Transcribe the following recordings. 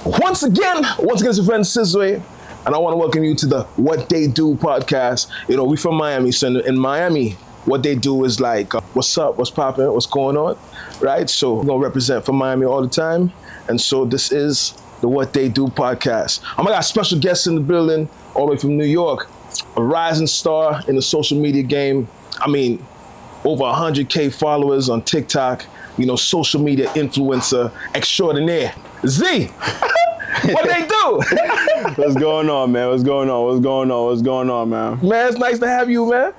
Once again, it's your friend Sizwe, and I want to welcome you to the What They Do podcast. You know, we from Miami, so in Miami, what they do is like, what's up, what's popping, what's going on, right? So we're going to represent for Miami all the time, and so this is the What They Do podcast. I got special guests in the building, all the way from New York, a rising star in the social media game. I mean, over 100K followers on TikTok, you know, social media influencer extraordinaire. Z! What they do? What's going on, man? What's going on? What's going on? What's going on, man? Man, it's nice to have you, man.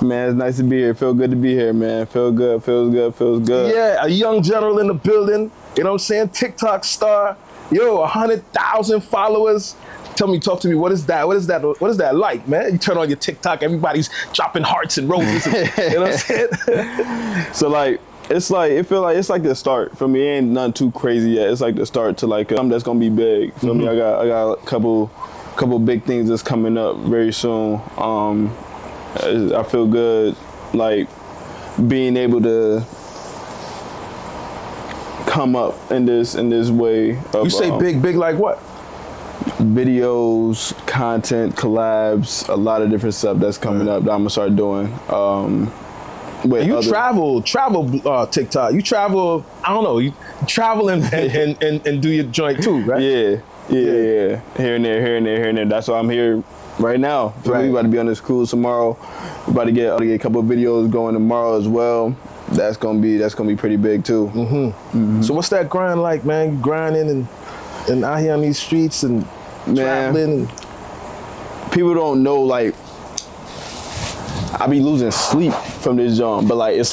Man, it's nice to be here. Feel good to be here, man. Feel good, feels good, feels good. Yeah, a young general in the building. You know what I'm saying? TikTok star. Yo, 100,000 followers. Talk to me, what is that? What is that like, man? You turn on your TikTok, everybody's dropping hearts and roses. And, you know what I'm saying? So like, it's like the start. For me, it ain't nothing too crazy yet. It's like the start to like something that's gonna be big. For me, I got a couple big things that's coming up very soon. I feel good, like being able to come up in this way. Of, you say big like what? Videos, content, collabs, a lot of different stuff that's coming up that I'm gonna start doing. You travel TikTok. You travel, I don't know, you travel and do your joint too, right? Yeah. Here and there. That's why I'm here right now. So we about to be on this cruise tomorrow. We're about to get a couple of videos going tomorrow as well. That's gonna be pretty big too. So what's that grind like, man? You grinding and out here on these streets and traveling. People don't know, like, I be losing sleep from this job, but like it's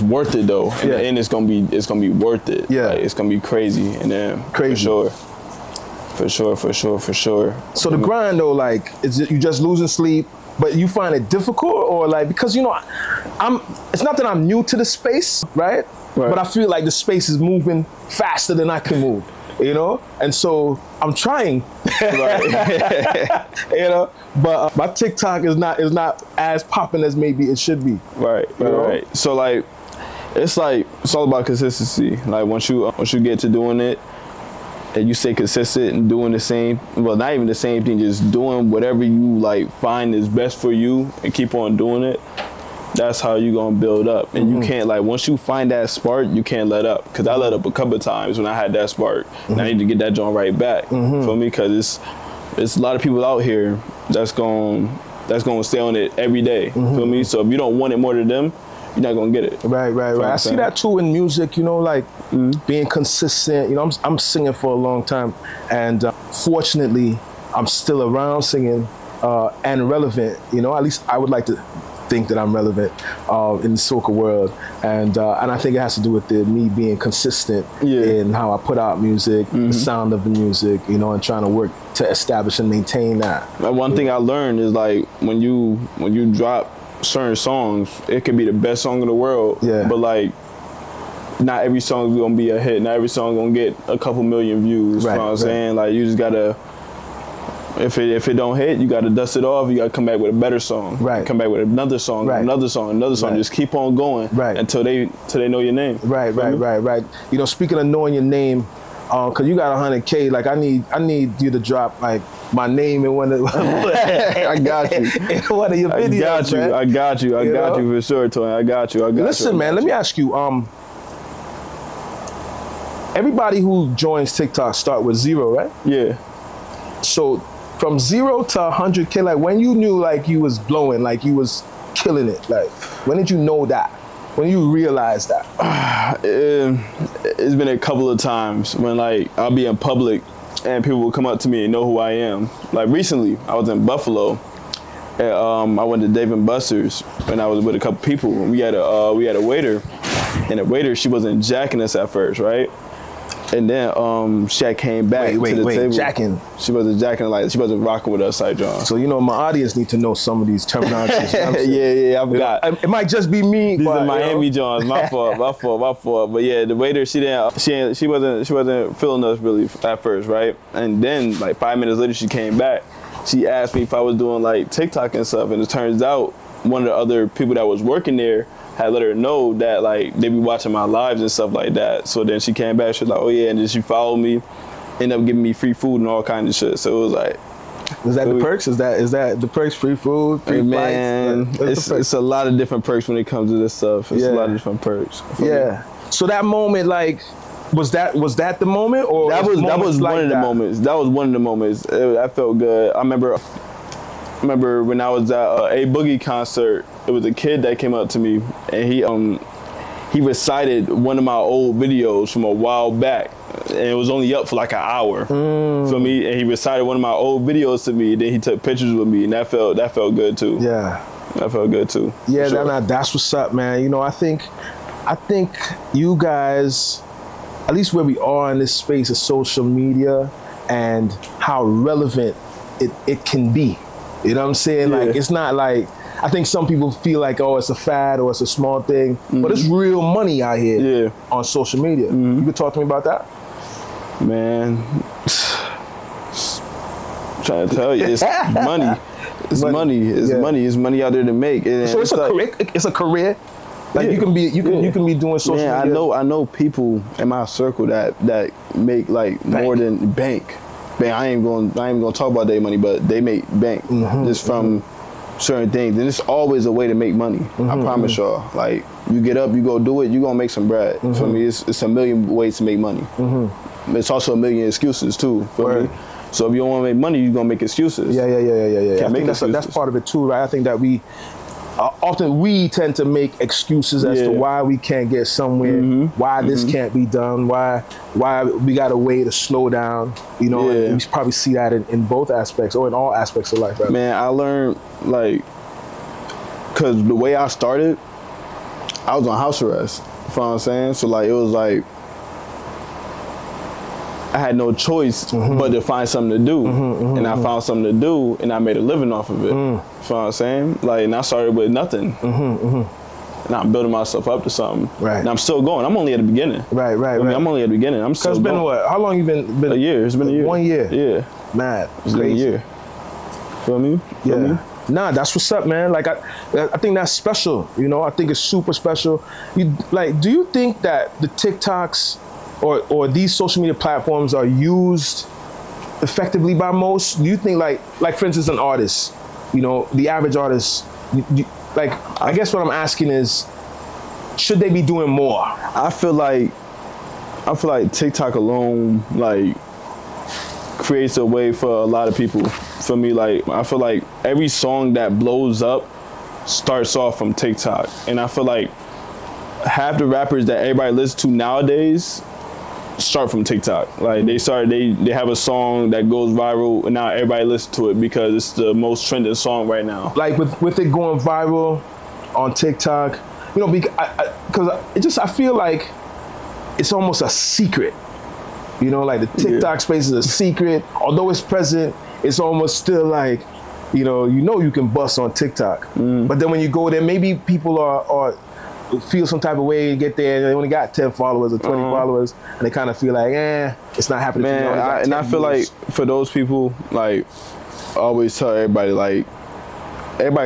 worth it though. In the end, it's gonna be worth it. Yeah, like, it's gonna be crazy, and then for sure. So the grind though, like, is it you just losing sleep, but you find it difficult, or like, because you know, it's not that I'm new to the space, right? But I feel like the space is moving faster than I can move. You know, and so I'm trying, you know, but my TikTok is not as popping as maybe it should be. Right. So like, it's all about consistency. Like once you get to doing it, and you stay consistent and doing the same, well, not even the same thing, just doing whatever you like find is best for you and keep on doing it. That's how you gonna build up, and you can't, like, once you find that spark, you can't let up. Cause I let up a couple of times when I had that spark, and I need to get that joint right back. For me, cause it's a lot of people out here that's gonna stay on it every day. For me, so if you don't want it more than them, you're not gonna get it. Right. I see that too in music. You know, like being consistent. You know, I'm singing for a long time, and fortunately, I'm still around singing and relevant. You know, at least I would like to think that I'm relevant in the soca world, and I think it has to do with me being consistent in how I put out music, the sound of the music, you know, and trying to work to establish and maintain that. One thing I learned is, like, when you drop certain songs, it can be the best song in the world, but like, not every song is gonna be a hit. Not every song is gonna get a couple million views. You know what I'm saying? Like, you just gotta, if it don't hit, you got to dust it off. You got to come back with a better song. Come back with another song, another song. Just keep on going until they know your name. Right. You know, speaking of knowing your name, cause you got 100K. Like, I need you to drop like my name in one of. I got you. In one of your videos. I got you for sure, Tony. I got you. Listen, man. Let me ask you. Everybody who joins TikTok start with 0, right? Yeah. So from 0 to 100K, like, when you knew, like, you was blowing, like, you was killing it, like, when did you know that? When you realized that? It's been a couple of times when, like, I'll be in public and people will come up to me and know who I am. Like, recently, I was in Buffalo, and I went to Dave & Buster's, and I was with a couple people. We had a waiter, and the waiter, she wasn't jacking us at first, right? And then she came back to the table. Jacking? She wasn't jacking, like, she wasn't rocking with us, like, John. So, you know, my audience need to know some of these terminologies. Yeah, I forgot. It might just be me. These are Miami Johns. My fault. But yeah, the waiter, she wasn't feeling us really at first, right? And then, like, 5 minutes later, she came back. She asked me if I was doing, like, TikTok and stuff, and it turns out one of the other people that was working there had let her know that, like, they be watching my lives and stuff like that. So then she came back, she was like, oh yeah, and then she followed me. ended up giving me free food and all kinds of shit. So it was like, is that the perks? Is that the perks? Free food, free flights? It's a lot of different perks when it comes to this stuff. It's a lot of different perks. Yeah. So that moment, like, was that the moment, or that was one of the moments? That was one of the moments. That felt good. I remember when I was at a Boogie concert. It was a kid that came up to me, and he recited one of my old videos from a while back, and it was only up for like an hour for me. And he recited one of my old videos to me. Then he took pictures with me, and that felt good too. Yeah, that felt good too. Yeah, sure. That's what's up, man. You know, I think you guys, at least where we are in this space of social media and how relevant it can be. You know what I'm saying? Like, it's not like, I think some people feel like, oh, it's a fad or it's a small thing, but it's real money out here on social media. You could talk to me about that? Man, I'm trying to tell you, it's money. It's money. It's money. It's money out there to make. And so it's a career. Like you can be doing social media. I know people in my circle that make like more than bank. Man, I ain't gonna talk about their money, but they make bank just from certain things. And it's always a way to make money. I promise y'all. Like, you get up, you go do it, you gonna make some bread. For me, it's a million ways to make money. It's also a million excuses too. For me. So if you don't want to make money, you're gonna make excuses. Yeah. I think that's part of it too, right? I think that we tend to make excuses as to why we can't get somewhere, why this can't be done, why we got a way to slow down, you know, and you probably see that in both aspects, or in all aspects of life, right? Man, I learned, like, because the way I started, I was on house arrest, you know what I'm saying? So, like, it was like, I had no choice but to find something to do. And I found something to do, and I made a living off of it. You know what I'm saying? Like, and I started with nothing. And I'm building myself up to something. Right. And I'm still going. I'm only at the beginning. Right. I mean, I'm only at the beginning. I'm still going. It's been what? How long you been? A year. It's been a year. 1 year? Yeah. Mad. It's been a year. Feel me? Yeah. Feel me? Nah, that's what's up, man. Like, I think that's special. You know, I think it's super special. Do you think that the TikToks or these social media platforms are used effectively by most? Do you think, like for instance, an artist, you know, the average artist, like, I guess what I'm asking is, should they be doing more? I feel like TikTok alone, like, creates a way for a lot of people. For me, like, I feel like every song that blows up starts off from TikTok. And I feel like half the rappers that everybody listens to nowadays start from TikTok. Like, they have a song that goes viral, and now everybody listens to it because it's the most trending song right now. Like, with it going viral on TikTok, you know, because I feel like it's almost a secret. You know, like, the TikTok space is a secret. Although it's present, it's almost still like, you know you can bust on TikTok. But then when you go there, maybe people are feel some type of way and get there, and they only got 10 followers or 20 followers, and they kind of feel like, it's not happening. Man, and I feel like for those people, like, I always tell everybody, like,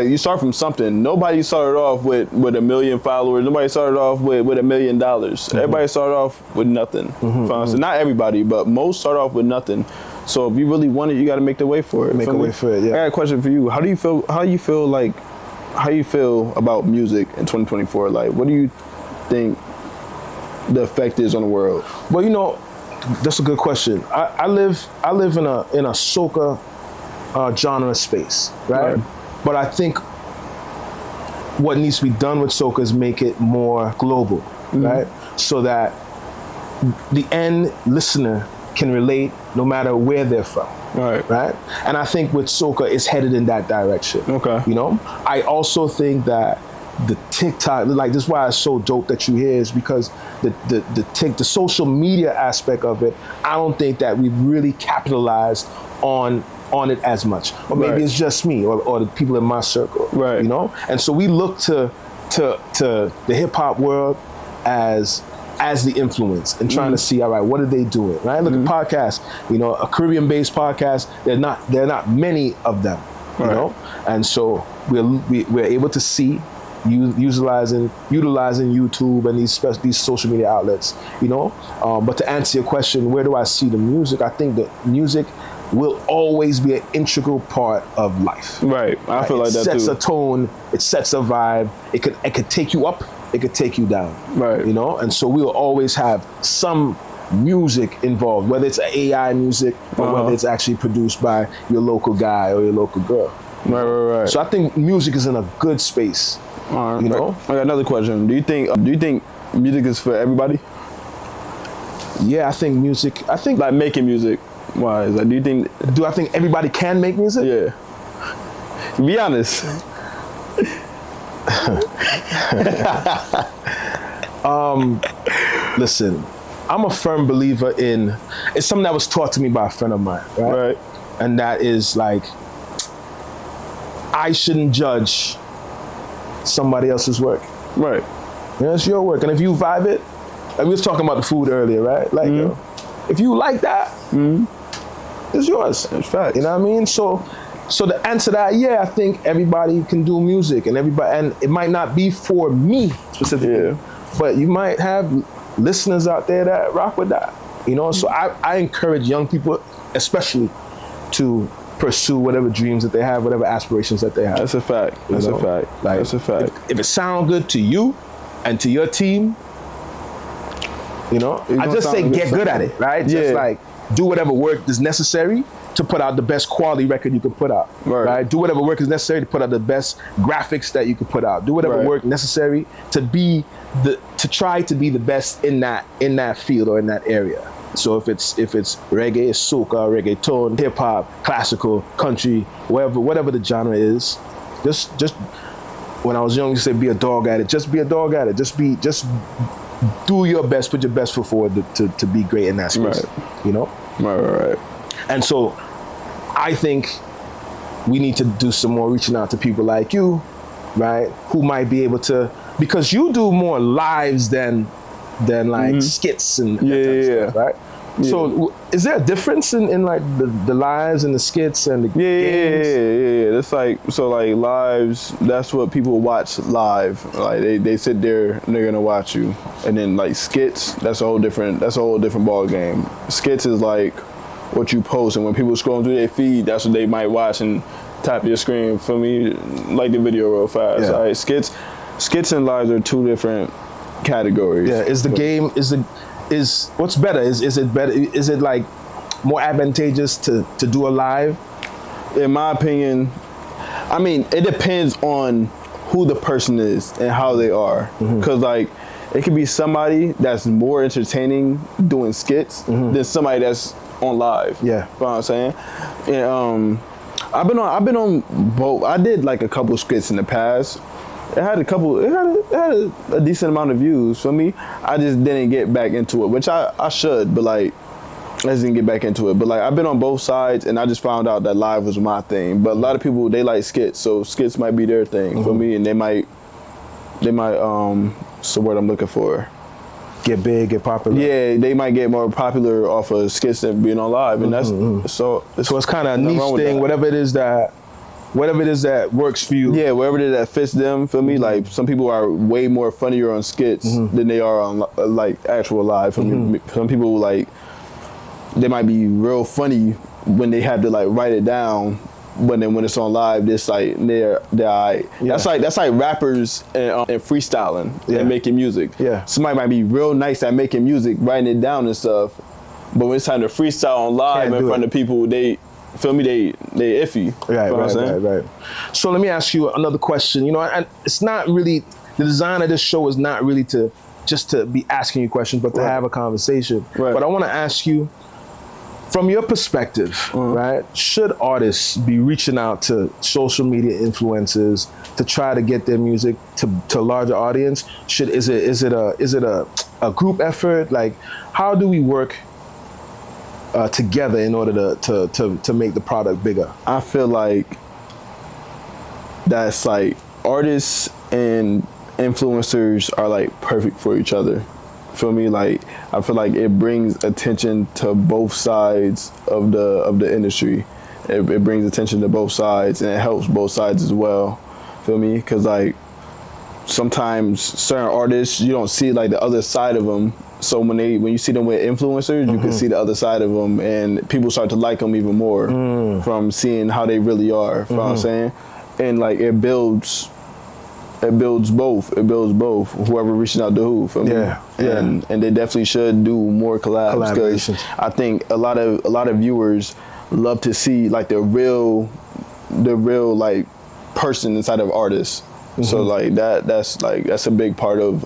you start from something. Nobody started off with 1 million followers. Nobody started off with $1 million. Everybody started off with nothing. Not everybody, but most start off with nothing. So if you really want it, you got to make the way for it. Make a way for it. Yeah. I got a question for you. How do you feel about music in 2024? Like, what do you think the effect is on the world? Well, you know, that's a good question. I live in a soca genre space, right? But I think what needs to be done with soca is make it more global, right? So that the end listener can relate no matter where they're from. Right? And I think with soca, it's headed in that direction. Okay. You know? I also think that the TikTok, like, this is why it's so dope that you here, is because the social media aspect of it, I don't think that we've really capitalized on it as much. Or maybe it's just me or the people in my circle. Right. You know? And so we look to the hip hop world as the influence and trying to see, all right, what are they doing, right? Look at podcasts, you know, a Caribbean-based podcast, there are not many of them, you know? And so we're able to see utilizing YouTube and these social media outlets, you know. But to answer your question, where do I see the music? I think that music will always be an integral part of life. Right. I feel like that too. It sets a tone. It sets a vibe. It could take you up. It could take you down. Right. You know, and so we will always have some music involved, whether it's AI music or whether it's actually produced by your local guy or your local girl. Right. So I think music is in a good space. All right. You know. I got another question. Do you think music is for everybody? Yeah, I think music. I think like making music. Why is that? Do I think everybody can make music? Yeah. Be honest. Listen, I'm a firm believer in. It's something that was taught to me by a friend of mine, right? And that is like, I shouldn't judge somebody else's work. Right. You know, it's your work, and if you vibe it, like we was talking about the food earlier, right? Like, you know, if you like that, it's yours. That's fact. You know what I mean? So the answer to that, yeah, I think everybody can do music, and it might not be for me specifically, but you might have listeners out there that rock with that. You know, so I encourage young people, especially, to pursue whatever dreams that they have, whatever aspirations that they have. That's a fact. That's a fact. Like, that's a fact. If it sounds good to you and to your team, you know, I just say get good at it, right? Just like do whatever work is necessary to put out the best quality record you can put out, right? Do whatever work is necessary to put out the best graphics that you can put out. Do whatever work necessary to try to be the best in that field or in that area. So if it's reggae, soca, reggaeton, hip hop, classical, country, whatever the genre is, just when I was young, you said be a dog at it. Just be a dog at it. Just do your best, put your best foot forward to be great in that space. You know? Right. And so I think we need to do some more reaching out to people like you, right? Who might be able to, because you do more lives than like skits and that type of stuff, right? Yeah. So is there a difference in like the lives and the skits and the games? Yeah. It's like, so like lives, that's what people watch live. Like they sit there and they're gonna watch you. And then like skits, that's a whole different ball game. Skits is like what you post, and when people scrolling through their feed, that's what they might watch and tap your screen. For me, like the video real fast. Yeah. Right? Skits and lives are two different categories. Yeah, is what's better? Is it better? Is it like more advantageous to do a live? In my opinion, I mean, it depends on who the person is and how they are. Because like, it could be somebody that's more entertaining doing skits than somebody that's on live. Yeah, you know what I'm saying? And I've been on both. I did like a couple skits in the past. It had a decent amount of views for me. I just didn't get back into it, which I should, but like I just didn't get back into it. But like I've been on both sides, and I just found out that live was my thing. But a lot of people, they like skits, so skits might be their thing for me, and they might what's the word I'm looking for? Get big, get popular. Yeah, they might get more popular off of skits than being on live, and that's so it's kind of a niche thing. Whatever it is that works for you. Yeah, whatever it is that fits them. For me, like some people are way more funnier on skits than they are on like actual live. For me, some people like they might be real funny when they have to like write it down. But then when it's on live, it's like they're right. Yeah. That's like rappers and freestyling and making music. Yeah, somebody might be real nice at making music, writing it down and stuff. But when it's time to freestyle on live in front of people, they iffy. Right. So let me ask you another question. You know, and it's not really, the design of this show is not really to be asking you questions, but to have a conversation. Right. But I want to ask you, from your perspective, right? Should artists be reaching out to social media influencers to try to get their music to a larger audience? Is it a group effort? Like, how do we work together in order to make the product bigger? I feel like that's like artists and influencers are like perfect for each other. For me, like I feel like it brings attention to both sides of the industry. It brings attention to both sides, and it helps both sides as well. Feel me? Because like sometimes certain artists, you don't see like the other side of them. So when you see them with influencers, you can see the other side of them, and people start to like them even more from seeing how they really are. You know what I'm saying? And like it builds both. It builds both. Whoever reaching out to who, for me. And they definitely should do more collabs, because I think a lot of viewers love to see like the real like person inside of artists. So like that's a big part of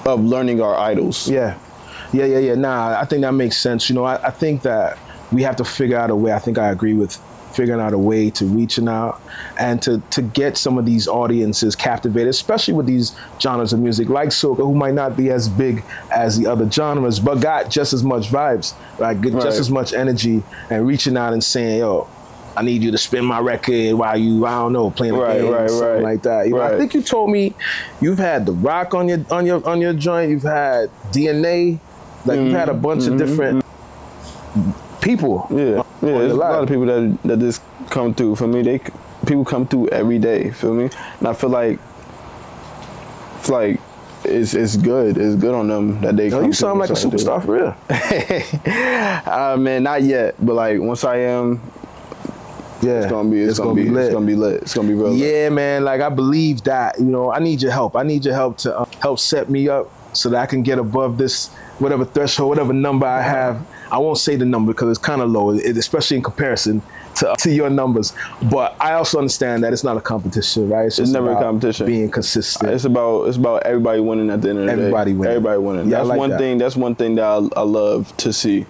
learning our idols. Yeah. Nah, I think that makes sense. You know, I think that we have to figure out a way. I think I agree with figuring out a way to reaching out and to get some of these audiences captivated, especially with these genres of music like soca, who might not be as big as the other genres, but got just as much vibes, right? Just as much energy, and reaching out and saying, yo, I need you to spin my record while you, I don't know, playing a game or something like that. You know, I think you told me you've had The Rock on your joint, you've had DNA, like you've had a bunch of different people. There's a lot of people that just come through. For me, people come through every day. Feel me? And I feel like it's good. It's good on them that they come. You sound like a superstar for real. Man, not yet. But like once I am, it's gonna be lit. It's gonna be real. Yeah, man. Like I believe that. You know, I need your help. I need your help to help set me up so that I can get above this whatever threshold, whatever number I have. I won't say the number because it's kind of low, especially in comparison to your numbers. But I also understand that it's not a competition, right? It's never a competition. Being consistent. It's about everybody winning at the end of the day. Everybody winning. That's like one thing. That's one thing that I love to see.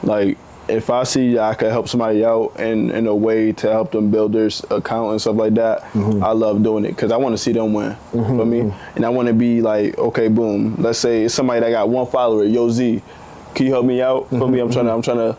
Like if I see I could help somebody out in a way to help them build their account and stuff like that, I love doing it because I want to see them win. For me, and I want to be like, okay, boom. Let's say it's somebody that got 1 follower. Yo, Z, can you help me out? For me, I'm trying to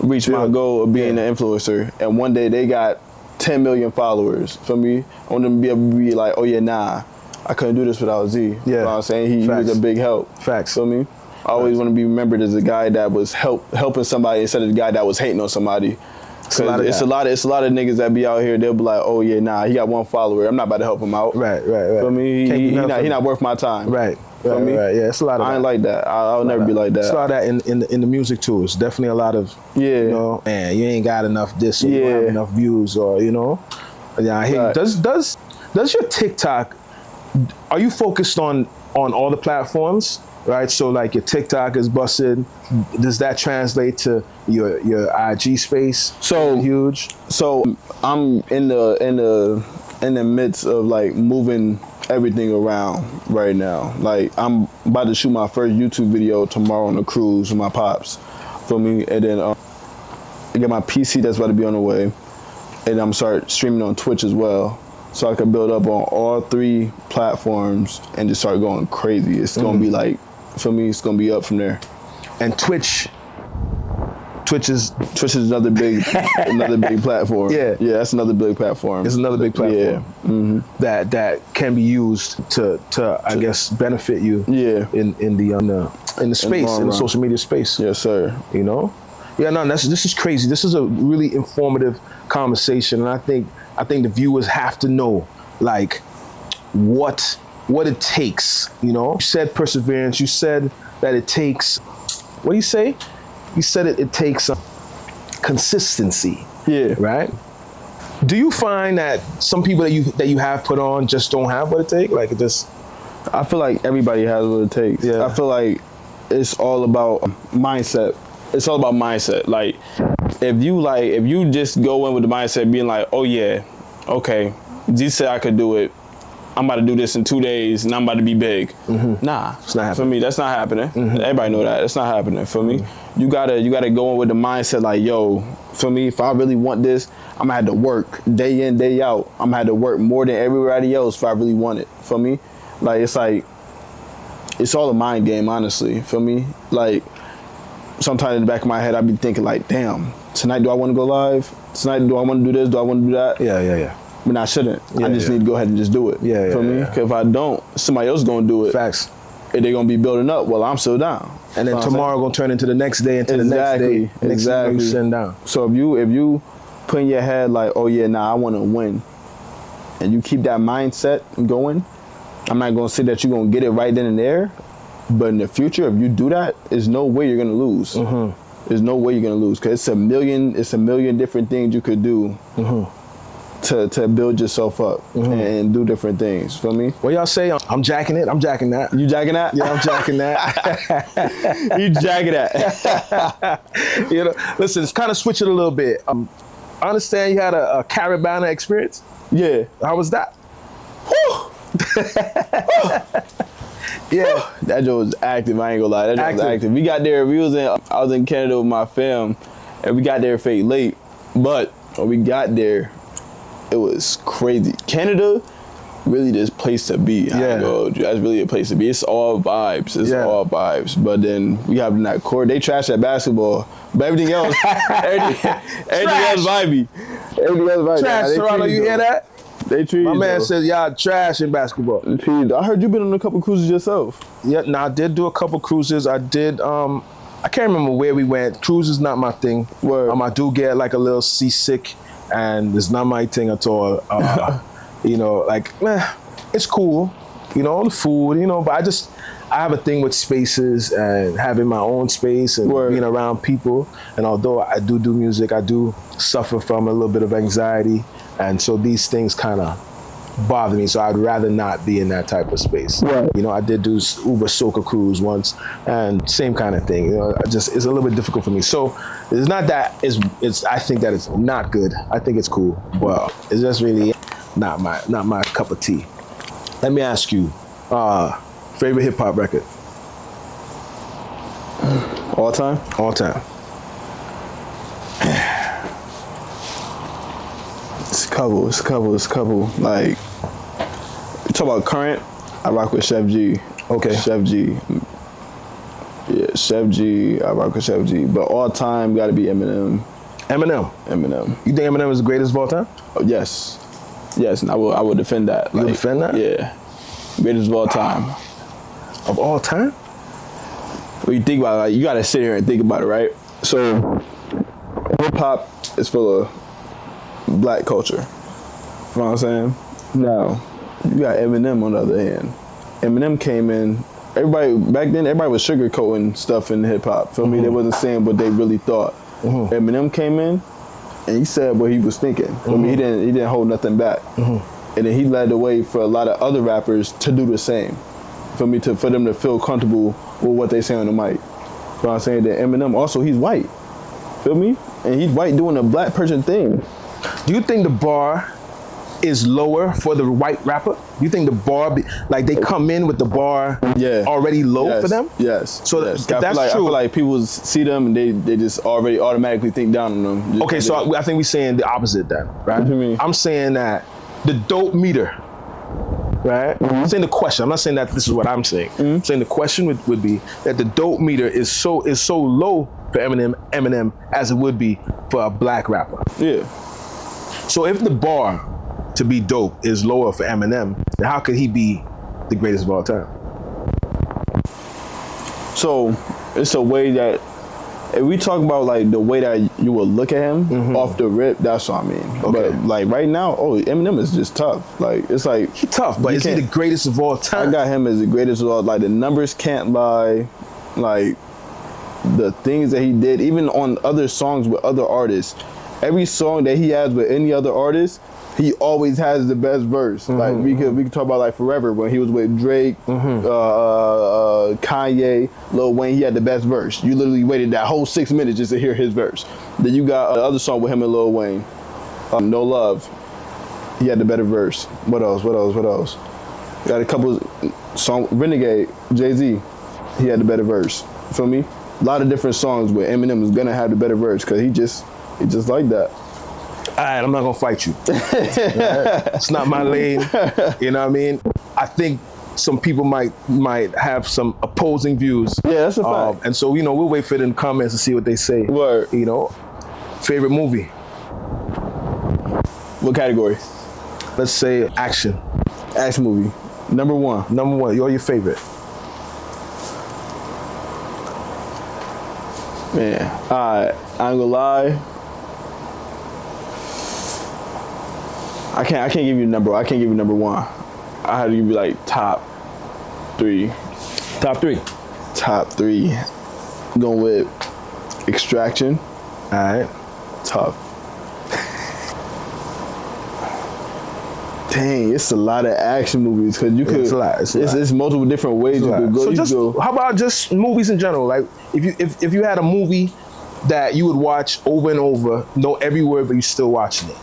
reach my goal of being an influencer, and one day they got 10 million followers. For me, I want them to be able to be like, oh yeah, nah, I couldn't do this without Z. You know what I'm saying? He was a big help. Facts. For me, I always want to be remembered as a guy that was helping somebody instead of the guy that was hating on somebody. It's a lot of niggas that be out here. They'll be like, oh yeah, nah, he got 1 follower. I'm not about to help him out. Right. For me, he not worth my time. Right. Yeah, it's a lot of I ain't like that. I'll never be like that. It's a lot of that in the music too. It's definitely a lot of, you know, man, you ain't got enough this, or you don't have enough views, or, you know. Yeah, I hear you. Does your TikTok, are you focused on all the platforms, right? So like your TikTok is busted. Does that translate to your IG space? So huge. So I'm in the midst of like moving everything around right now. Like I'm about to shoot my first YouTube video tomorrow on a cruise with my pops, for me, and then I get my PC that's about to be on the way, and I'm start streaming on Twitch as well, so I can build up on all 3 platforms and just start going crazy. It's gonna be like, for me, it's gonna be up from there. And Twitch is another big platform. Yeah, that's another big platform. It's another big platform. That can be used to I guess benefit you. In the space, in the social media space. Yes, sir. You know. Yeah, no, this is crazy. This is a really informative conversation, and I think the viewers have to know like what it takes. You know, you said perseverance. You said that it takes. What do you say? You said it takes consistency. Yeah. Right? Do you find that some people that you have put on just don't have what it takes? Like it just... I feel like everybody has what it takes. Yeah. I feel like it's all about mindset. It's all about mindset. Like if you just go in with the mindset being like, oh yeah, okay, Z said I could do it. I'm about to do this in 2 days and I'm about to be big. Nah, it's not happening. For me, that's not happening. Everybody know that. It's not happening. For me, you gotta go in with the mindset like, yo, for me, if I really want this, I'm gonna have to work day in, day out. I'm gonna have to work more than everybody else if I really want it. For me, like it's all a mind game, honestly. For me, like sometimes in the back of my head, I be thinking like, damn, tonight do I want to go live? Tonight do I want to do this? Do I want to do that? Yeah. But I shouldn't. I just need to go ahead and just do it. For me, because if I don't, somebody else gonna do it. Facts. And they're gonna be building up while I'm still down. And then tomorrow gonna turn into the next day, into the next day. Exactly. You sitting down. So if you put in your head like, oh yeah, nah, I want to win. and you keep that mindset going, I'm not gonna say that you're gonna get it right then and there, but in the future, if you do that, there's no way you're gonna lose. There's no way you're gonna lose, because it's a million different things you could do to build yourself up and do different things. Feel me? What y'all say? I'm jacking it. I'm jacking that. You jacking that? Yeah, I'm jacking that. You jacking that? You know, listen, it's kind of switch it a little bit. I understand you had a Caribana experience. Yeah. How was that? Yeah, that joke was active. I ain't gonna lie, that joke was active. We got there. I was in Canada with my fam, and we got there fake late. But when we got there, it was crazy. Canada, really this place to be. Yeah, that's really a place to be. It's all vibes. It's all vibes. But then we have in that court. They trash at basketball, but everything else, everything else vibey. Everything else vibey. Trash, Toronto. You hear that? They treat my man says y'all trash in basketball. I heard you been on a couple cruises yourself. Yeah, no, I did do a couple cruises. I did. I can't remember where we went. Cruise is not my thing. I do get like a little seasick, and it's not my thing at all. You know, like, it's cool. You know, the food. You know, but I have a thing with spaces and having my own space and being around people. And although I do music, I do suffer from a little bit of anxiety. And so these things kind of bother me. So I'd rather not be in that type of space. Right. You know, I did do Uber Soca cruise once, and same kind of thing. You know, it's a little bit difficult for me. So it's not that I think that it's not good. I think it's cool. Well, it's just really not my cup of tea. Let me ask you, favorite hip hop record? All time? All time. It's a couple. Like, you talk about current, I rock with Chef G. Okay. Chef G. Yeah, Chef G, I rock with Chef G. But all time, gotta be Eminem. Eminem? Eminem. You think Eminem is the greatest of all time? Oh, yes. Yes, and I will defend that. You defend that? Yeah. Greatest of all time. Of all time? When you think about it, like, you gotta sit here and think about it, right? So, hip-hop is full of black culture. You know what I'm saying? Now, you got Eminem on the other hand. Eminem came in, back then, everybody was sugarcoating stuff in hip hop. Feel me? They wasn't saying what they really thought. Eminem came in and he said what he was thinking. Feel me? He didn't hold nothing back. And then he led the way for a lot of other rappers to do the same. For them to feel comfortable with what they say on the mic. You know what I'm saying? That Eminem also, he's white. Feel me? And he's white doing a black person thing. Do you think the bar is lower for the white rapper? Do you think the bar, like they come in with the bar already low for them? Yes. So yes. If that's true. I feel like people see them and they just already automatically think down on them. Okay, so I think we're saying the opposite then, right? What do you mean? I'm saying that the dope meter, right? I'm saying the question. I'm not saying that this is what I'm saying. I'm saying the question would be that the dope meter is so low for Eminem as it would be for a black rapper. Yeah. So if the bar to be dope is lower for Eminem, then how could he be the greatest of all time? So it's a way that, if we talk about like the way that you would look at him off the rip, that's what I mean. Okay. But like right now, Eminem is just tough. Like it's like he's tough, but is he the greatest of all time? I got him as the greatest of all. Like the numbers can't lie. Like the things that he did, even on other songs with other artists. Every song that he has with any other artist, he always has the best verse. Like we could talk about like Forever when he was with Drake, Kanye, Lil Wayne. He had the best verse. You literally waited that whole 6 minutes just to hear his verse. Then you got another song with him and Lil Wayne, No Love. He had the better verse. What else? Got a couple songs. Renegade, Jay-Z. He had the better verse. Feel me? A lot of different songs where Eminem is gonna have the better verse because he just like that. All right, I'm not gonna fight you. Right? It's not my lane. You know what I mean? I think some people might have some opposing views. Yeah, that's a fact. And so, you know, we'll wait for them comments to see what they say. Word. You know, favorite movie? What category? Let's say action. Action movie. Number one. You're your favorite. Man, I ain't gonna lie. I can't give you number. I can't give you number one. I had to give you like top three. Top three. Top three. Going with Extraction. All right. Tough. Dang, it's a lot of action movies because you could. It's multiple different ways you could go. So how about just movies in general? Like if you had a movie that you would watch over and over, know every word, but you still watching it.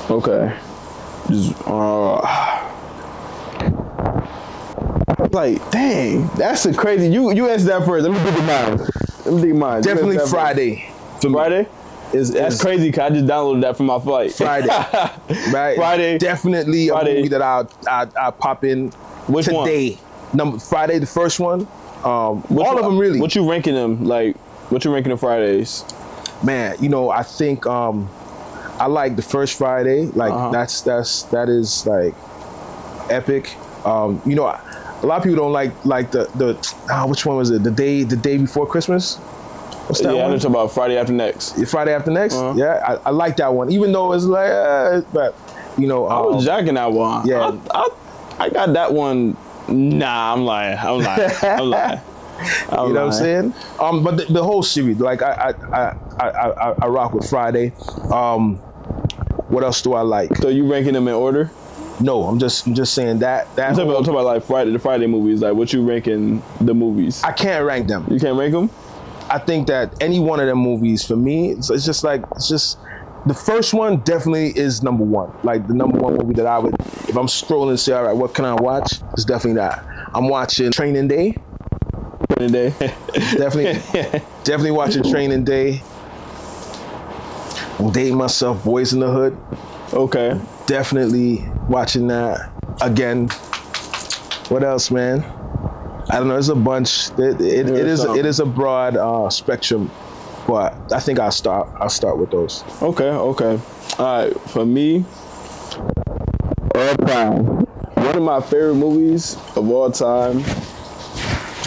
Okay. Just like, dang, that's a crazy. You answer that first. Let me think of mine. Definitely Friday. Friday? That's crazy because I just downloaded that from my flight. Friday. Right. Friday. Definitely a movie that I'll pop in. Which today. One? Friday, the first one. All of them really. What you ranking them? Like, what you ranking the Fridays? Man, you know, I think I like the first Friday. Like that is like epic. You know, a lot of people don't like the which one was it? The day before Christmas. What's that one? I'm talking about Friday After Next. Friday After Next. Yeah, I like that one. Even though it's like, but you know, I was jacking that one. Yeah, I got that one. Nah, I'm lying. You know what I'm saying? But the whole series, like I rock with Friday. What else do I like? So you ranking them in order? No, I'm just saying that. I'm talking about like the Friday movies. Like, what you ranking the movies? I can't rank them. You can't rank them? I think that any one of them movies for me, it's just the first one definitely is number one. Like the number one movie that I would, if I'm scrolling and say, all right, what can I watch? It's definitely that. I'm watching Training Day. Definitely watching Training Day. I'm dating myself, Boys in the Hood. Okay. Definitely watching that again. What else, man? I don't know. There's a bunch. It is a broad spectrum, but I think I'll start with those. Okay. All right. For me, all time, one of my favorite movies of all time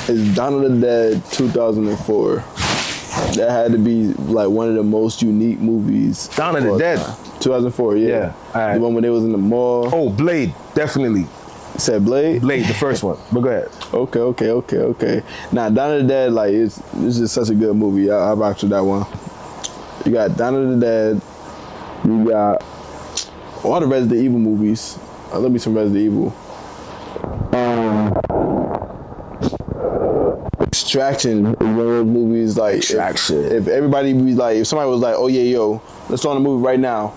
is Dawn of the Dead 2004. That had to be like one of the most unique movies. Dawn of the Dead. 2004, yeah. All right. The one when they was in the mall. Oh, Blade, definitely. You said Blade? Blade, the first one. But go ahead. Okay. Now, Dawn of the Dead, like, it's just such a good movie. I rocked with that one. You got Dawn of the Dead. You got all the Resident Evil movies. I love me some Resident Evil. Extraction is one of those movies, like, if everybody be like, if somebody was like, oh yeah, yo, let's throw on a movie right now,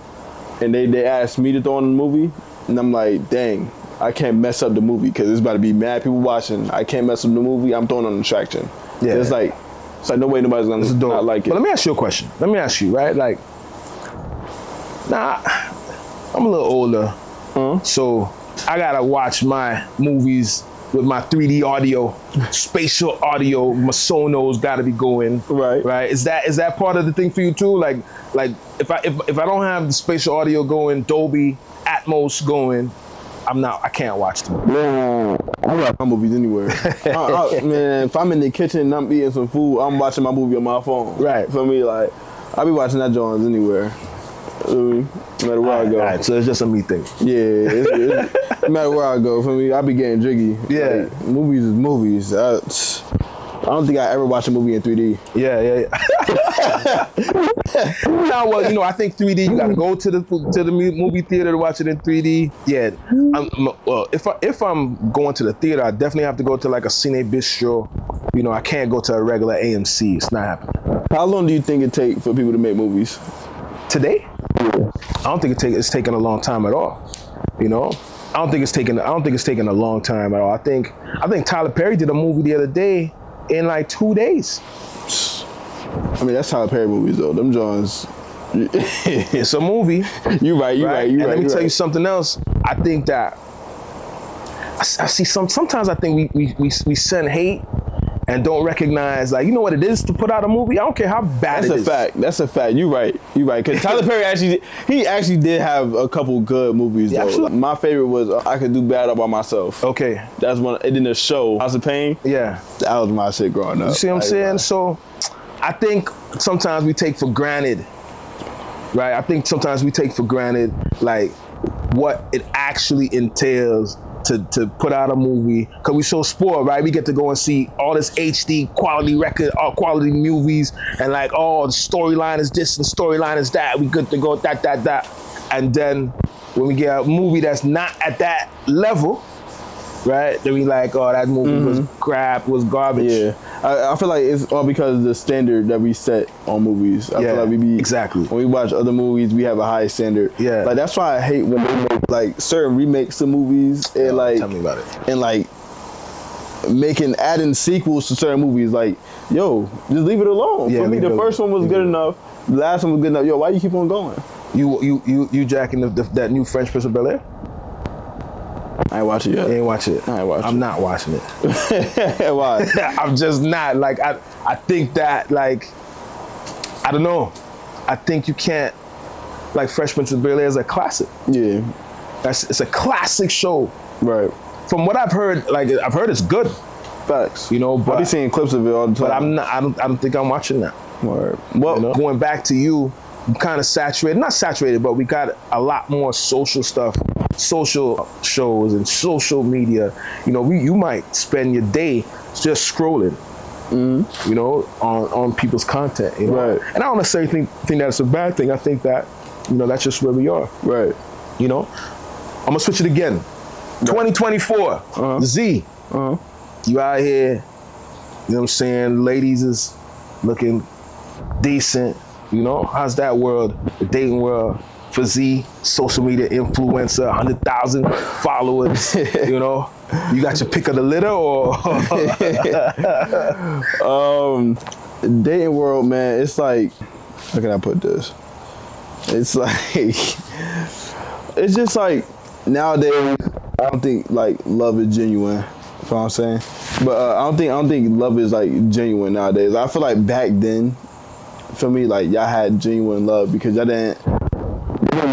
and they asked me to throw on the movie, and I'm like, dang, I can't mess up the movie because there's about to be mad people watching. I can't mess up the movie. I'm throwing on Extraction. Yeah, it's like no way nobody's gonna not like it. But let me ask you a question. Let me ask you, right? Like, I'm a little older, so I gotta watch my movies with my 3D audio, spatial audio. My Sonos gotta be going. Right. Is that part of the thing for you too? Like if I don't have the spatial audio going, Dolby Atmos going, I can't watch them. Man, I watch my movies anywhere. Man, if I'm in the kitchen and I'm eating some food, I'm watching my movie on my phone. Right. For me, like, I'll be watching that Jones anywhere. No matter where I go. All right, so it's just a me thing. Yeah, no matter where I go, for me, I be getting jiggy. Yeah. Like, movies is movies. I don't think I ever watched a movie in 3D. Yeah. Now, well, you know, I think 3D, you gotta go to the movie theater to watch it in 3D. Yeah. If I'm going to the theater, I definitely have to go to like a Cine Bistro. You know, I can't go to a regular AMC. It's not happening. How long do you think it take for people to make movies? Today? Yeah. I don't think it's taking a long time at all. You know? I don't think it's taking a long time at all. I think Tyler Perry did a movie the other day in like 2 days. I mean, that's Tyler Perry movies though. Them Johns. It's a movie. You're right. And let me tell you something else. I think that I see sometimes I think we send hate and don't recognize, like, you know what it is to put out a movie? I don't care how bad it is. That's a fact. You're right. Because Tyler Perry actually did have a couple good movies, though. Absolutely. My favorite was I Could Do Bad All By Myself. Okay. That's one. And then the show, House of Pain. Yeah. That was my shit growing up. You see what I'm saying? So I think sometimes we take for granted, right? I think sometimes we take for granted like what it actually entails to put out a movie, because we so spoiled, right? We get to go and see all this HD quality record, quality movies, and like, oh, the storyline is this and storyline is that. We good to go that. And then when we get a movie that's not at that level, right? Then we like, oh, that movie was crap, was garbage. Yeah, I feel like it's all because of the standard that we set on movies. I feel like we be exactly, when we watch other movies, we have a high standard. Yeah, like that's why I hate when they make like certain remakes of movies and like tell me about it. And like adding sequels to certain movies. Like, yo, just leave it alone. For me, the first one was good enough. The last one was good enough. Yo, why you keep on going? You jacking that new Fresh Prince of Bel-Air? I ain't watch it yet. You ain't watch it. I ain't watch it. I'm not watching it. Why? I'm just not. Like, I think that, like, I don't know. I think you can't, like, Fresh Prince of Bel-Air is a classic. Yeah. It's a classic show. Right. From what I've heard, like, I've heard it's good. Facts. You know, but I be seeing clips of it all the time. But I'm not. I don't think I'm watching that. Right. Well, you know? Going back to you, I'm kind of saturated. Not saturated, but we got a lot more social stuff, social shows and social media. You know, you might spend your day just scrolling, you know, on people's content. You know? Right. And I don't necessarily think that's a bad thing. I think that, you know, that's just where we are. Right. You know, I'm gonna switch it again. 2024, Z. You out here, you know what I'm saying? Ladies is looking decent. You know, how's that world, the dating world for Z, social media influencer, 100,000 followers, you know? You got your pick of the litter or? Dating world, man, it's like, how can I put this? It's like, it's just like, nowadays, I don't think like love is genuine. You know what I'm saying? But I don't think love is like genuine nowadays. I feel like back then, for me, like y'all had genuine love because y'all didn't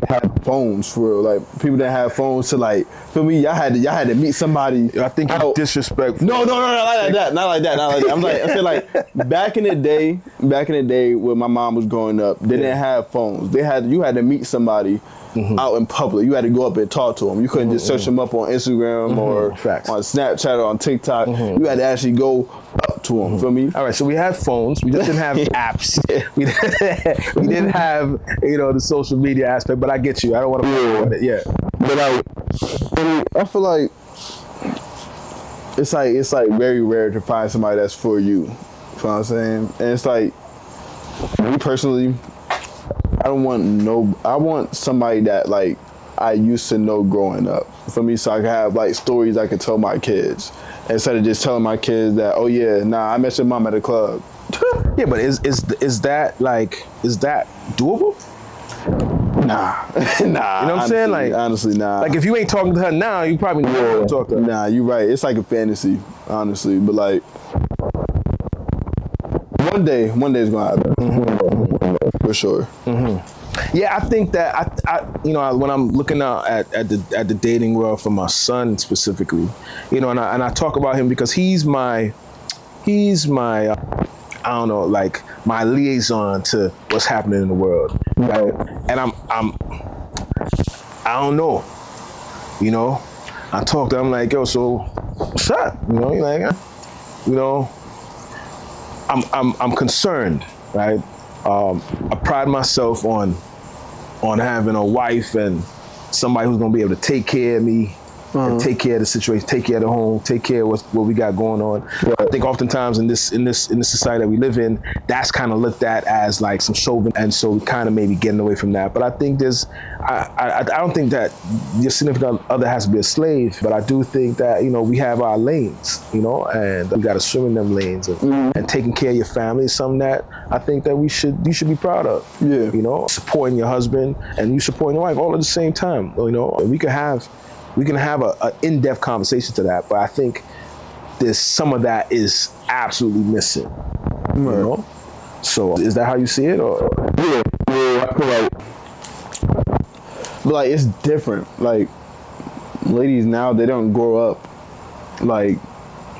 have phones for real. Like people didn't have phones to like. For me, y'all had to meet somebody. I think you disrespectful. No, not like that. I feel like back in the day when my mom was growing up, they didn't have phones. You had to meet somebody. Out in public, you had to go up and talk to them. You couldn't just search them up on Instagram or on Snapchat or on TikTok. You had to actually go up to them. Feel me? All right, so we had phones. We just didn't have apps. We didn't have, you know, the social media aspect. But I get you. I don't want to talk about it. Yeah. But I feel like it's like very rare to find somebody that's for you. You know what I'm saying? And it's like me personally, I want somebody that like I used to know growing up. For me, so I can have like stories I can tell my kids instead of just telling my kids that, oh yeah, I met your mom at a club. Yeah, but is that doable? Nah. You know what I'm saying? Like honestly, nah. Like if you ain't talking to her now, you probably never talk to her. Nah, you're right. It's like a fantasy, honestly. But like one day it's gonna happen. For sure. Yeah, I think that I you know, when I'm looking out at the dating world for my son specifically, you know, and I talk about him because he's my I don't know, like my liaison to what's happening in the world, right? And I don't know, you know. I talk to him like, yo, so what's up? You know, like, you know, I'm concerned, right? I pride myself on having a wife and somebody who's gonna be able to take care of me, and take care of the situation, take care of the home, take care of what we got going on. Right. I think oftentimes in this society that we live in, that's kind of looked at as like some chauvinism, and so we kind of maybe getting away from that. But I think I don't think that your significant other has to be a slave, but I do think that, you know, we have our lanes, you know, and we got to swim in them lanes, and taking care of your family is something that I think that you should be proud of. Yeah, you know, supporting your husband and you supporting your wife all at the same time. You know, and we can have an in-depth conversation to that, but I think there's some of that is absolutely missing. You know? So is that how you see it, or? Yeah, I feel like, but like it's different. Like ladies now, they don't grow up like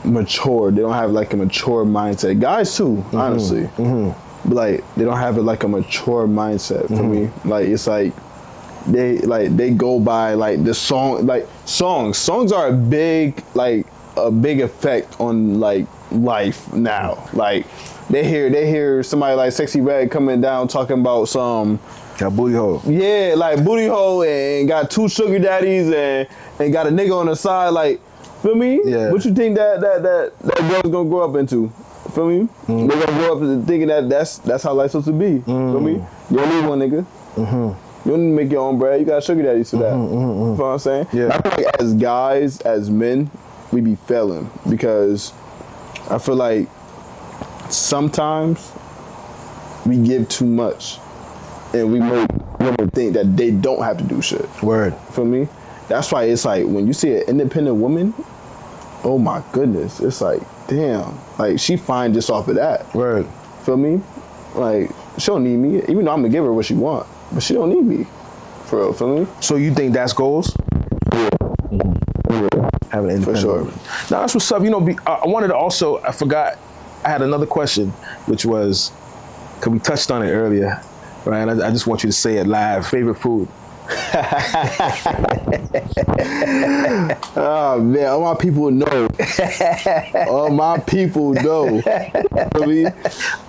mature. They don't have like a mature mindset. Guys too, honestly. But like they don't have like a mature mindset for me. Like it's like they go by like the song, like songs are a big effect on like life now. Like they hear somebody like Sexy Red coming down talking about some got booty hole. Yeah, like booty hole and got 2 sugar daddies and got a nigga on the side. Like, feel me? Yeah. What you think that girl's gonna grow up into? Feel me? Mm-hmm. They're gonna grow up thinking that's how life's supposed to be. Mm-hmm. Feel me? You don't need one nigga. Mm-hmm. You don't need to make your own bread. You got sugar daddies for that. Mm-hmm. You know what I'm saying? Yeah. I feel like as guys, as men, we be failing because I feel like sometimes we give too much and we make women think that they don't have to do shit. Word. Feel me? That's why it's like when you see an independent woman, oh my goodness, it's like, damn, like she fine just off of that. Word. Feel me? Like she don't need me, even though I'm gonna give her what she want, but she don't need me. For real, feel me? So you think that's goals? Yeah. Having an independent for sure. Woman. Now that's what's up. You know, I wanted to also, I forgot, I had another question, which was, because we touched on it earlier, right? I just want you to say it live. Favorite food? Oh man, all my people know. All my people know.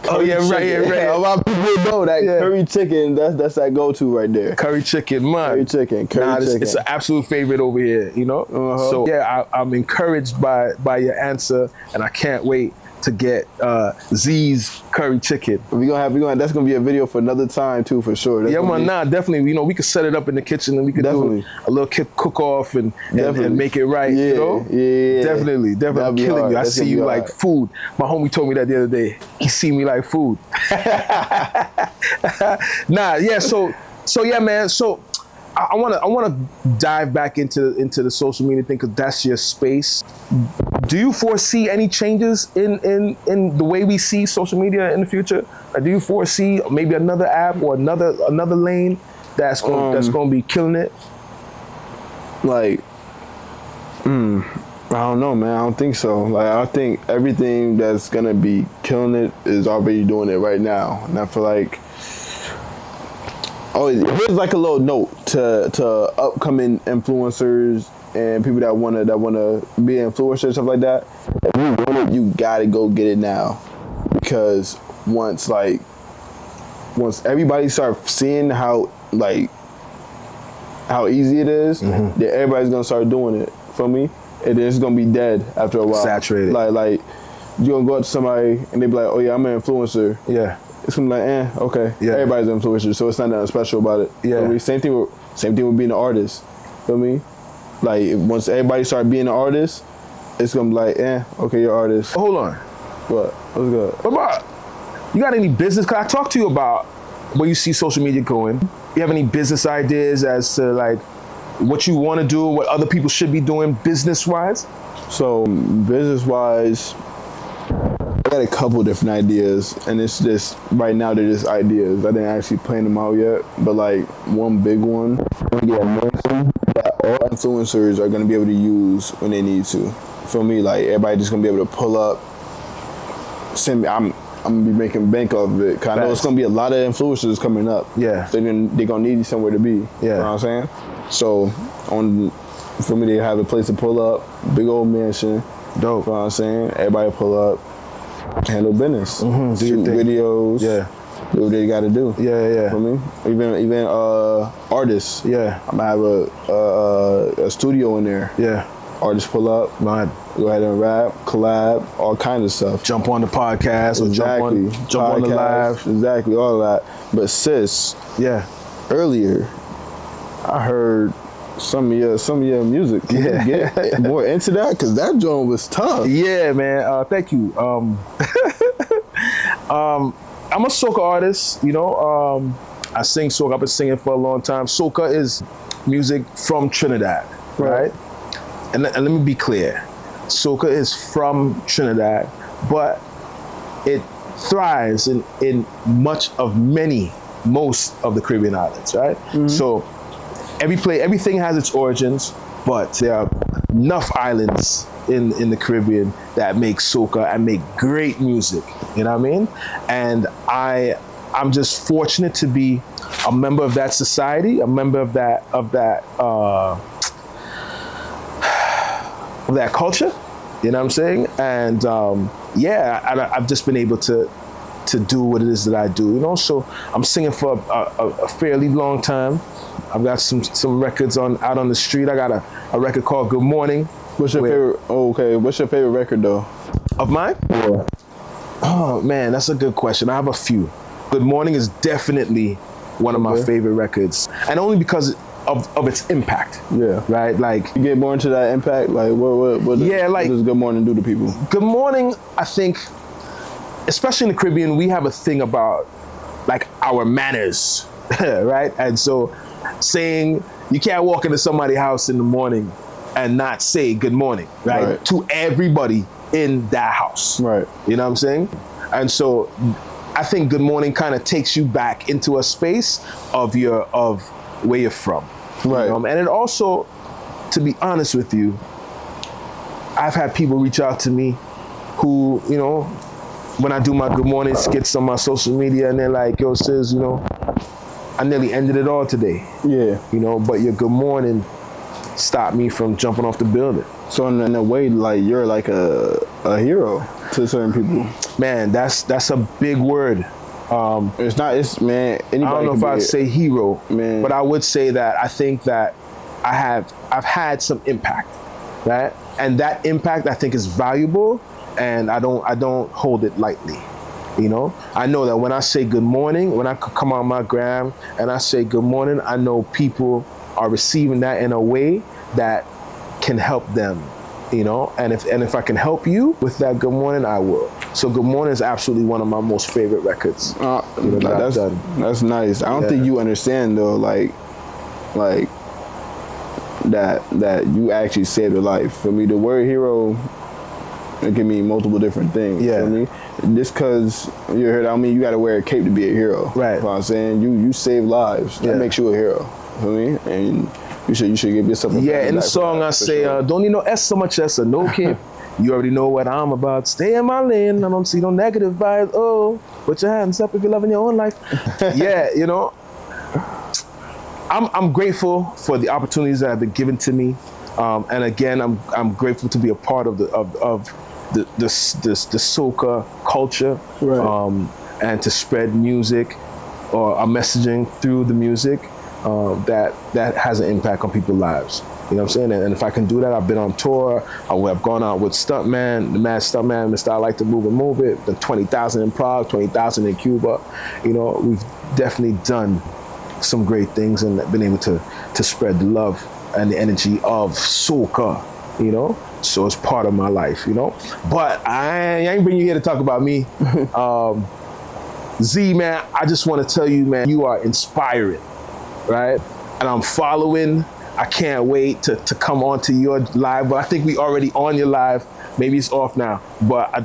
Oh yeah, right. All my people know that curry chicken. That's that go-to right there. Curry chicken, man. Curry chicken. It's an absolute favorite over here. You know. So yeah, I'm encouraged by your answer, and I can't wait to get Z's curry chicken. That's gonna be a video for another time too, for sure. Definitely. You know, we could set it up in the kitchen and we could do a little cook off and make it right. Yeah, you know? Yeah. Definitely. I'm killing you. I see you like food. My homie told me that the other day. He see me like food. So yeah, man. So I wanna dive back into the social media thing because that's your space. Do you foresee any changes in the way we see social media in the future? Or do you foresee maybe another app or another lane that's gonna be killing it? Like, I don't know, man. I don't think so. Like, I think everything that's gonna be killing it is already doing it right now, and I feel like. Oh, here's like a little note to upcoming influencers and people that wanna be influencers and stuff like that. If you want it, you gotta go get it now, because once everybody starts seeing how easy it is, then everybody's gonna start doing it. Feel me? And then it's gonna be dead after a while. Saturated. Like you're gonna go up to somebody and they be like, oh yeah, I'm an influencer. Yeah. It's gonna be like, okay. Yeah. Everybody's an influencer, so it's not nothing special about it. Yeah. Feel me? Same thing with being an artist. Feel me? Like once everybody start being an artist, it's gonna be like, okay, you're an artist. Hold on. What? What's good? What about, you got any business? Cause I talked to you about where you see social media going. You have any business ideas as to like what you want to do, what other people should be doing business-wise? So business-wise, I got a couple different ideas, and it's just right now they're just ideas. I didn't actually plan them out yet, but like one big one, that all influencers are gonna be able to use when they need to. For me, like everybody just gonna be able to pull up, send me. I'm gonna be making bank off of it. Cause I know it's gonna be a lot of influencers coming up. Yeah, so they're gonna need somewhere to be. Yeah, you know what I'm saying. So for me, they have a place to pull up, big old mansion. Dope. You know what I'm saying? Everybody pull up. Handle business, shoot videos, do what they got to do. Yeah. For me, even artists. Yeah, I'm gonna have a studio in there. Yeah, artists pull up, go ahead and rap, collab, all kinds of stuff. Jump on the podcast or jump on the live. Exactly, all of that. But sis, earlier I heard some of your music. Can you get more into that? Because that joint was tough. Yeah, man. Thank you. I'm a soca artist, you know. I sing soca. I've been singing for a long time. Soca is music from Trinidad, right? And let me be clear. Soca is from Trinidad, but it thrives in most of the Caribbean islands, right? So everything has its origins, but there are enough islands in the Caribbean that make soca and make great music, you know what I mean? And I'm just fortunate to be a member of that society, a member of that culture. You know what I'm saying? And yeah, I've just been able to do what it is that I do. You know, so I'm singing for a fairly long time. I've got some records out on the street. I got a record called Good Morning. What's your favorite? Oh, okay, what's your favorite record though? Of mine? Yeah. Oh man, that's a good question. I have a few. Good Morning is definitely one of my favorite records, and only because of its impact. Yeah. Right. Like, you get more into that impact. Like, what does Good Morning do to people? Good Morning, I think, especially in the Caribbean, we have a thing about like our manners, right? And so, saying you can't walk into somebody's house in the morning and not say good morning, right? To everybody in that house. Right. You know what I'm saying? And so I think Good Morning kind of takes you back into a space of where you're from. Right. And it also, to be honest with you, I've had people reach out to me who, you know, when I do my Good Morning skits on my social media, and they're like, yo, Sis, you know, I nearly ended it all today. Yeah. You know, but your Good Morning stopped me from jumping off the building. So in a way, like, you're like a hero to certain people. Man, that's a big word. It's not, it's, man, anybody. I don't know if I'd say hero, man, but I would say that I think that I've had some impact, right? And that impact I think is valuable, and I don't hold it lightly. You know, I know that when I say good morning, when I come on my gram and I say good morning, I know people are receiving that in a way that can help them, you know, and if I can help you with that good morning, I will. So Good Morning is absolutely one of my most favorite records. You know, that's nice. I don't think you understand though, like that you actually saved a life. For me, the word hero, it can mean multiple different things. Yeah. For me, just because you're here, I don't mean you got to wear a cape to be a hero. Right. You know what I'm saying? You save lives. That makes you a hero. For me, and you should give yourself a in the song I say, don't need no S so much S or no cape. You already know what I'm about. Stay in my lane. I don't see no negative vibes. Oh, put your hands up if you're loving your own life. Yeah, you know, I'm grateful for the opportunities that have been given to me, and again, I'm grateful to be a part of the soca culture, right. And to spread music or a messaging through the music that has an impact on people's lives. You know what I'm saying? And if I can do that, I've been on tour. I've gone out with Stuntman, the Mad Stuntman, Mr. I Like to Move and Move It, the 20,000 in Prague, 20,000 in Cuba. You know, we've definitely done some great things and been able to spread the love and the energy of soca, you know? So it's part of my life, you know? But I ain't bring you here to talk about me. Z, man, I just want to tell you, man, you are inspiring, right? And I'm following. I can't wait to come on to your live, but I think we already on your live. Maybe it's off now, but I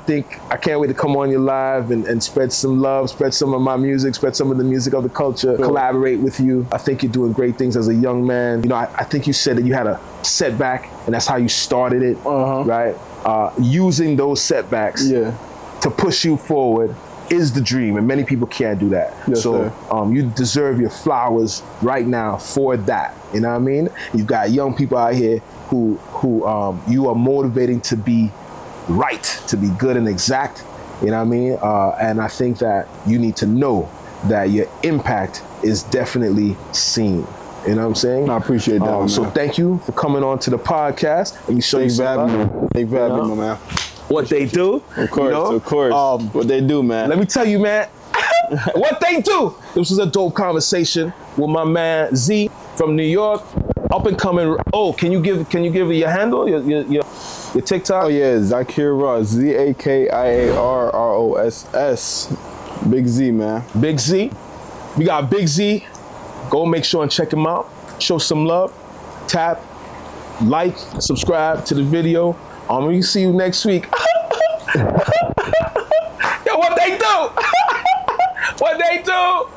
can't wait to come on your live and spread some love, spread some of my music, spread some of the music of the culture, collaborate with you. I think you're doing great things as a young man. You know, I think you said that you had a setback and that's how you started it, right? Using those setbacks to push you forward is the dream, and many people can't do that. Yes, so you deserve your flowers right now for that. You know what I mean? You've got young people out here who you are motivating to be right, to be good and exact. You know what I mean? And I think that you need to know that your impact is definitely seen. You know what I'm saying? I appreciate that. So thank you for coming on to the podcast. And you show you some Thank you for having me, man. What they do. Of course, you know? Of course. What they do, man. Let me tell you, man, what they do. This was a dope conversation with my man Z from New York, up and coming. Oh, can you give your handle, your TikTok? Oh yeah, Zakiar Ross, ZAKIARROSS. Big Z, man. Big Z. We got Big Z. Go make sure and check him out. Show some love. Tap, like, subscribe to the video. We can see you next week. Yo, what they do? What they do?